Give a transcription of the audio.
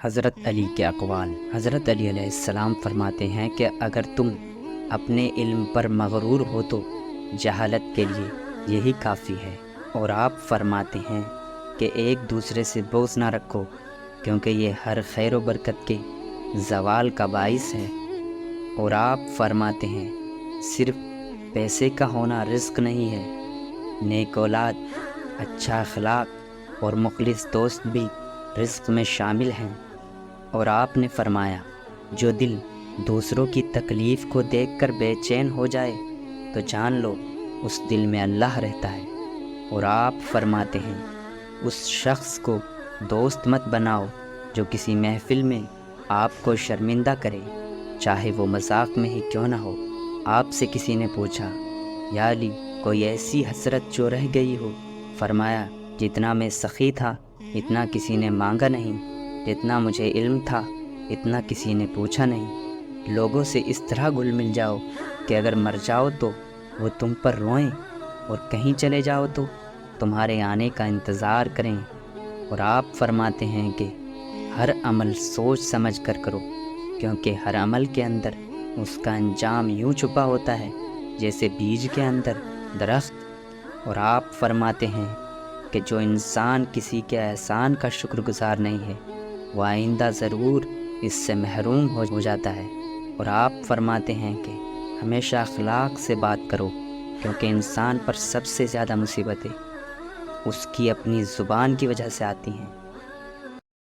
حضرت علی کے اقوال۔ حضرت علی علیہ السلام فرماتے ہیں کہ اگر تم اپنے علم پر مغرور ہو تو جہالت کے لیے یہی کافی ہے، اور آپ فرماتے ہیں کہ ایک دوسرے سے بغض نہ رکھو، کیونکہ یہ ہر خیر و برکت کے زوال کا باعث ہے۔ اور آپ فرماتے ہیں صرف پیسے کا ہونا رزق نہیں ہے، نیک اولاد، اچھا اخلاق اور مخلص دوست بھی رزق میں شامل ہیں۔ اور آپ نے فرمایا جو دل دوسروں کی تکلیف کو دیکھ کر بے چین ہو جائے تو جان لو اس دل میں اللہ رہتا ہے۔ اور آپ فرماتے ہیں اس شخص کو دوست مت بناؤ جو کسی محفل میں آپ کو شرمندہ کرے، چاہے وہ مذاق میں ہی کیوں نہ ہو۔ آپ سے کسی نے پوچھا یا علی کوئی ایسی حسرت جو رہ گئی ہو؟ فرمایا جتنا میں سخی تھا اتنا کسی نے مانگا نہیں، جتنا مجھے علم تھا اتنا کسی نے پوچھا نہیں۔ لوگوں سے اس طرح گل مل جاؤ کہ اگر مر جاؤ تو وہ تم پر روئیں، اور کہیں چلے جاؤ تو تمہارے آنے کا انتظار کریں۔ اور آپ فرماتے ہیں کہ ہر عمل سوچ سمجھ کر کرو، کیونکہ ہر عمل کے اندر اس کا انجام یوں چھپا ہوتا ہے جیسے بیج کے اندر درخت۔ اور آپ فرماتے ہیں کہ جو انسان کسی کے احسان کا شکر گزار نہیں ہے وہ آئندہ ضرور اس سے محروم ہو جاتا ہے۔ اور آپ فرماتے ہیں کہ ہمیشہ اخلاق سے بات کرو، کیونکہ انسان پر سب سے زیادہ مصیبتیں اس کی اپنی زبان کی وجہ سے آتی ہیں۔